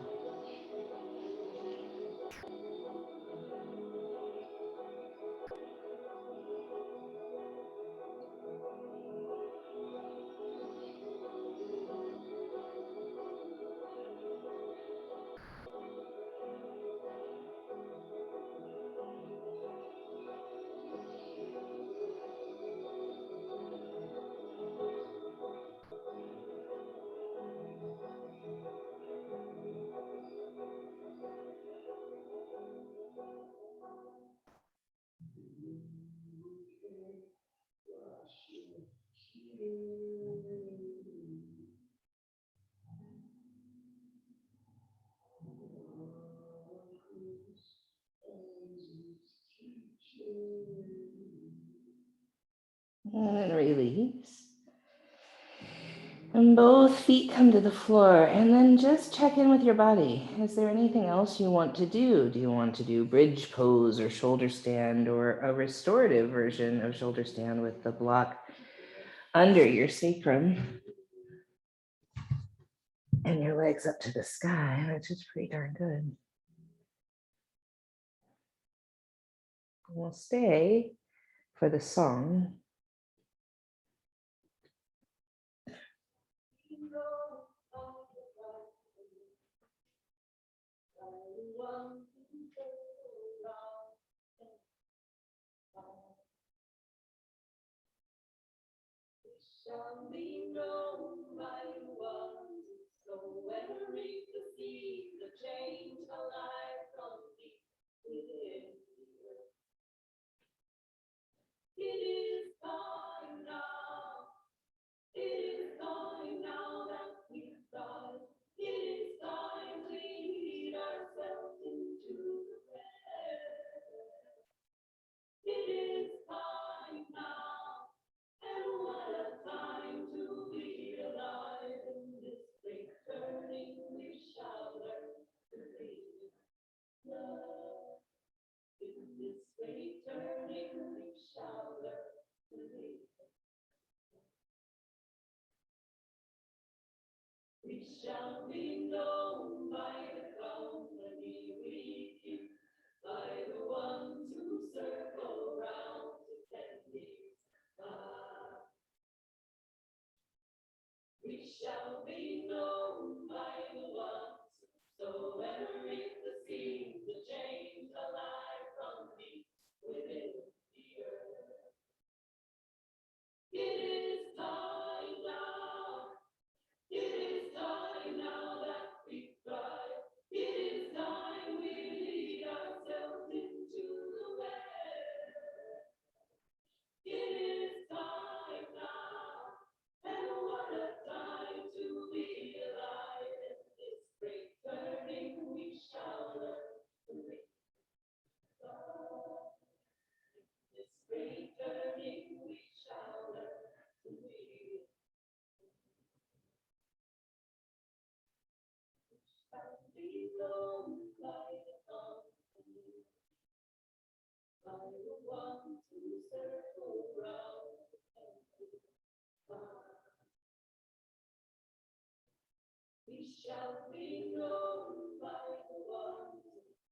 And then release. And both feet come to the floor, and then just check in with your body. Is there anything else you want to do? Do you want to do bridge pose or shoulder stand or a restorative version of shoulder stand with the block under your sacrum and your legs up to the sky, which is pretty darn good. We'll stay for the song. Shall be known by the ones so when reap the seeds of change alive from deep within the earth. It is time now. It is time now that we start. It is time we lead ourselves into the rest. It is time now. And what a time to be alive in this great turning we shall learn to be love. In this great turning we shall learn to be. We shall be known by the company we keep, by the ones who circle round defending God. We shall be known by the ones so ever reap the seeds of change alive from deep within the earth. It is time now. It is time now that we thrive. It is time we lead ourselves into the west. It is time now. And what a time to be alive in this great turning we shall learn to make love. This great turning we shall learn to be. Shall be known by the company, by the ones who circle round and we shall be known by the ones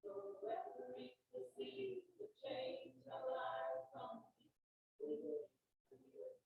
who ever reap the seeds of change alive from within the earth.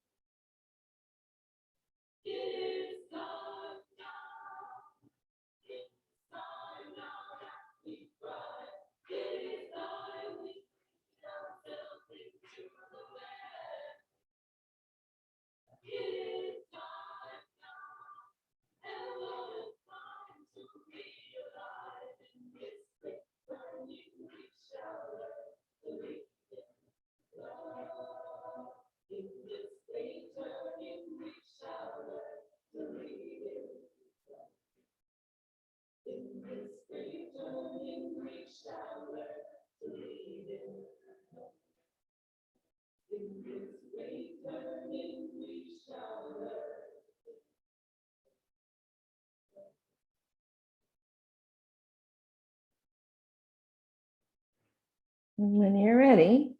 And when you're ready,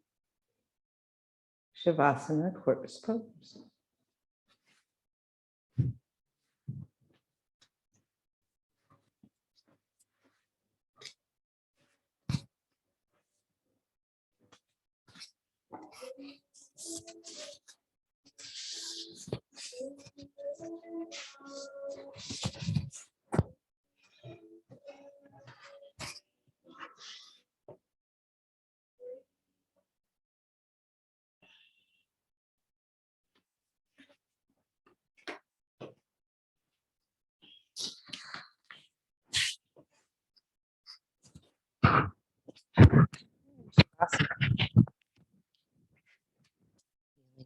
Shavasana, corpse pose.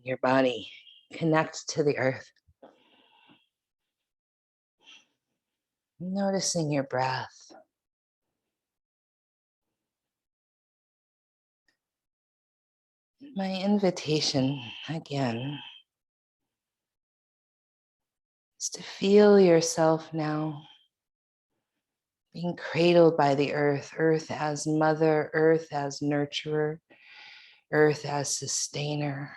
Your body, connect to the earth. Noticing your breath. My invitation again is to feel yourself now being cradled by the earth, earth as mother, earth as nurturer, earth as sustainer,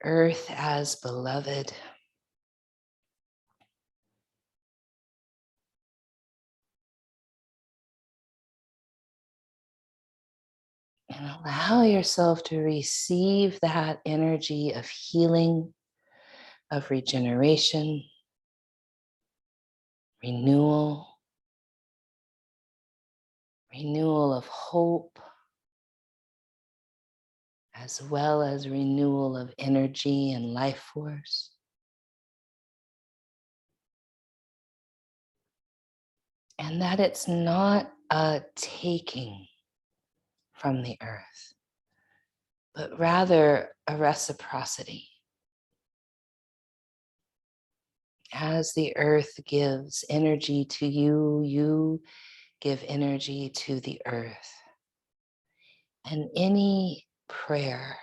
earth as beloved. And allow yourself to receive that energy of healing, of regeneration, renewal, renewal of hope, as well as renewal of energy and life force. And that it's not a taking from the earth, but rather a reciprocity. As the earth gives energy to you, you give energy to the earth. And any prayer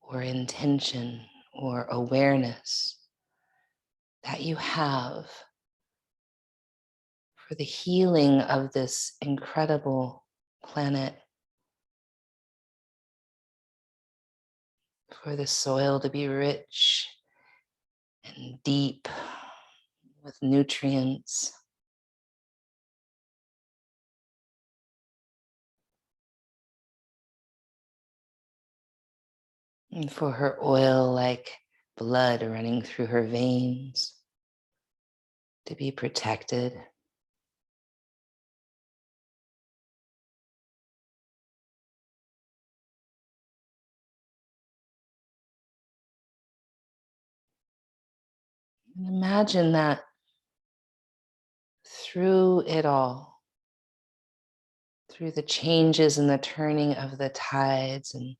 or intention or awareness that you have for the healing of this incredible planet, for the soil to be rich and deep with nutrients, and for her oil like blood running through her veins to be protected. And imagine that through it all, through the changes and the turning of the tides and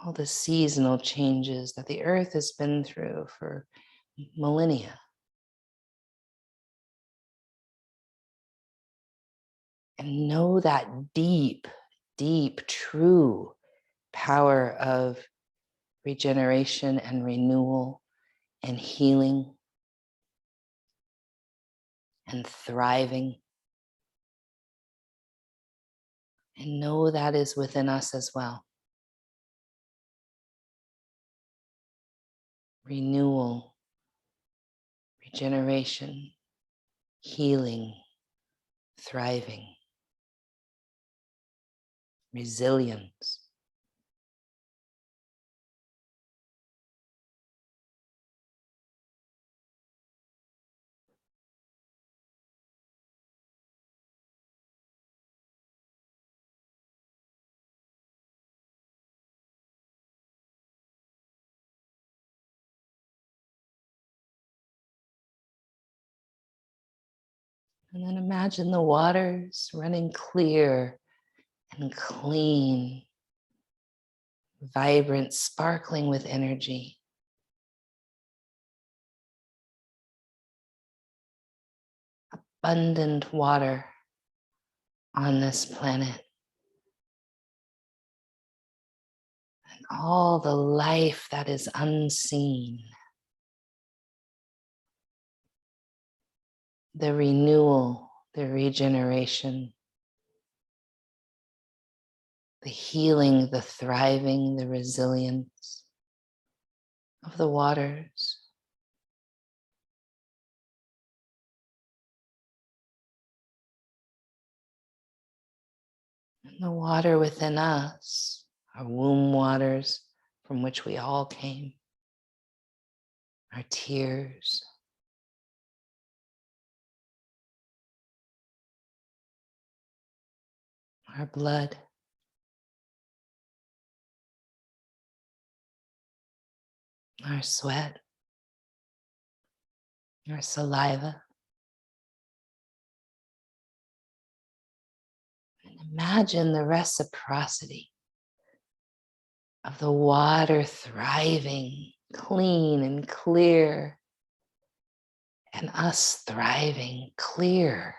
all the seasonal changes that the earth has been through for millennia. And know that deep, deep, true power of regeneration and renewal and healing and thriving. And know that is within us as well. Renewal, regeneration, healing, thriving, resilience. And then imagine the waters running clear and clean, vibrant, sparkling with energy. Abundant water on this planet. And all the life that is unseen. The renewal, the regeneration, the healing, the thriving, the resilience of the waters. And the water within us, our womb waters from which we all came, our tears, our blood, our sweat, our saliva. And imagine the reciprocity of the water thriving, clean and clear, and us thriving, clear.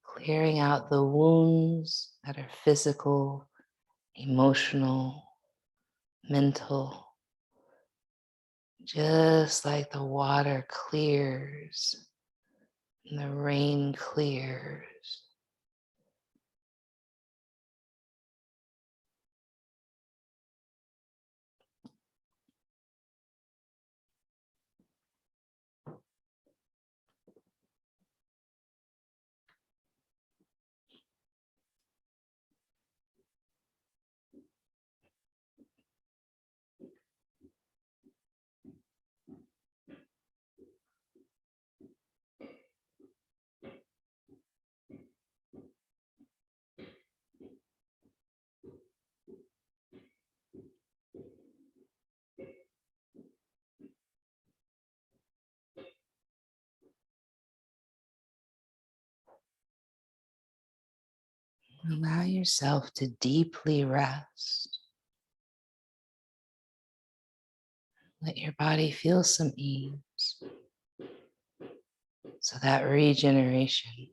Clearing out the wounds that are physical, emotional, mental, just like the water clears and the rain clears. Allow yourself to deeply rest. Let your body feel some ease. So that regeneration,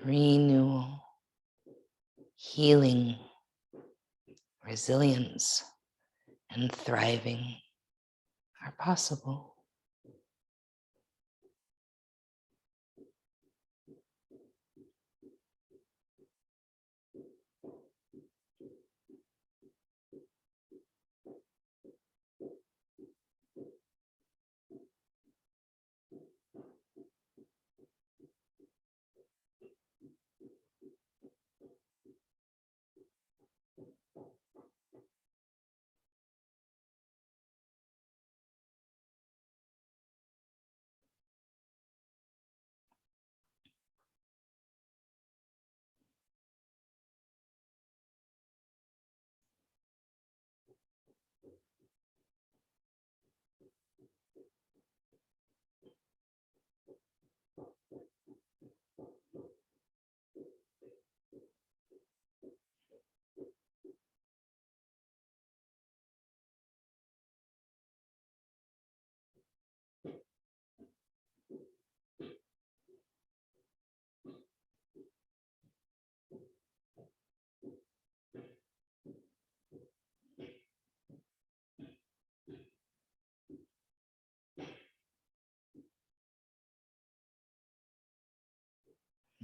renewal, healing, resilience, and thriving are possible.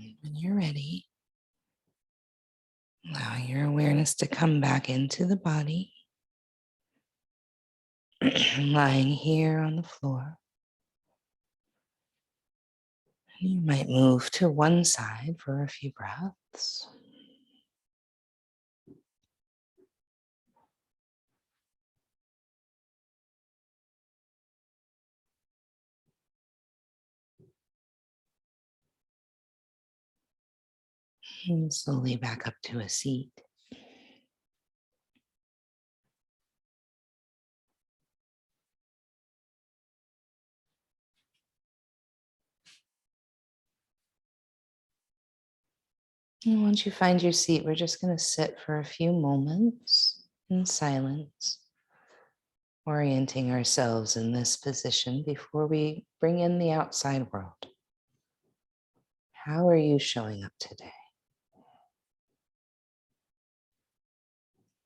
And when you're ready, allow your awareness to come back into the body, lying here on the floor. You might move to one side for a few breaths. And slowly back up to a seat. And once you find your seat, we're just going to sit for a few moments in silence, orienting ourselves in this position before we bring in the outside world. How are you showing up today?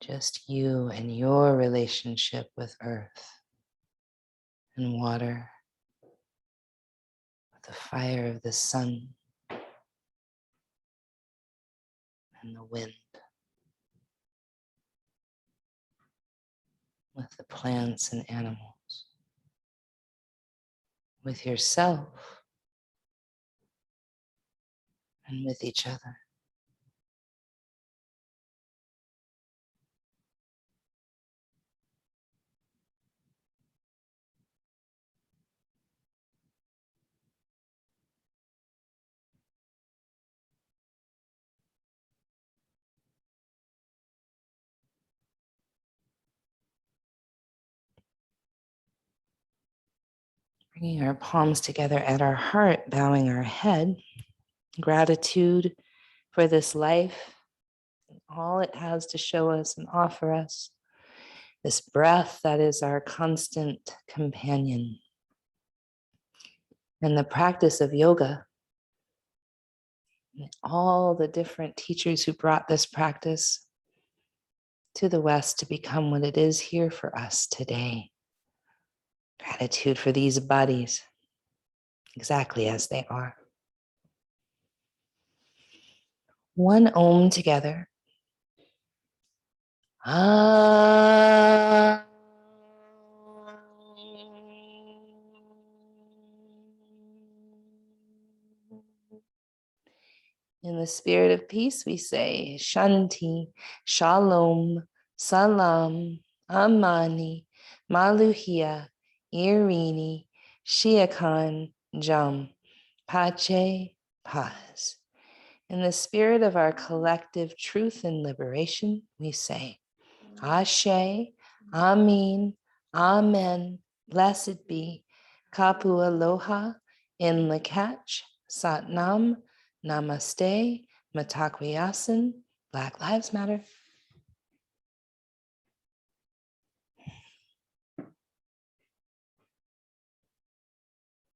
Just you and your relationship with Earth. and water, with the fire of the sun and the wind, with the plants and animals, with yourself and with each other. Bringing our palms together at our heart, bowing our head. Gratitude for this life, all it has to show us and offer us. This breath that is our constant companion. And the practice of yoga, all the different teachers who brought this practice to the West to become what it is here for us today. Gratitude for these bodies, exactly as they are. One Om together. Ah. In the spirit of peace, we say Shanti, Shalom, Salam, Amani, Maluhia, Irini, Shiakan, Jam, Pache, Paz. In the spirit of our collective truth and liberation, we say Ashe, Amin, Amen, blessed be, Kapu Aloha, in Lakach, Satnam, Namaste, Matakwiyasin, Black Lives Matter.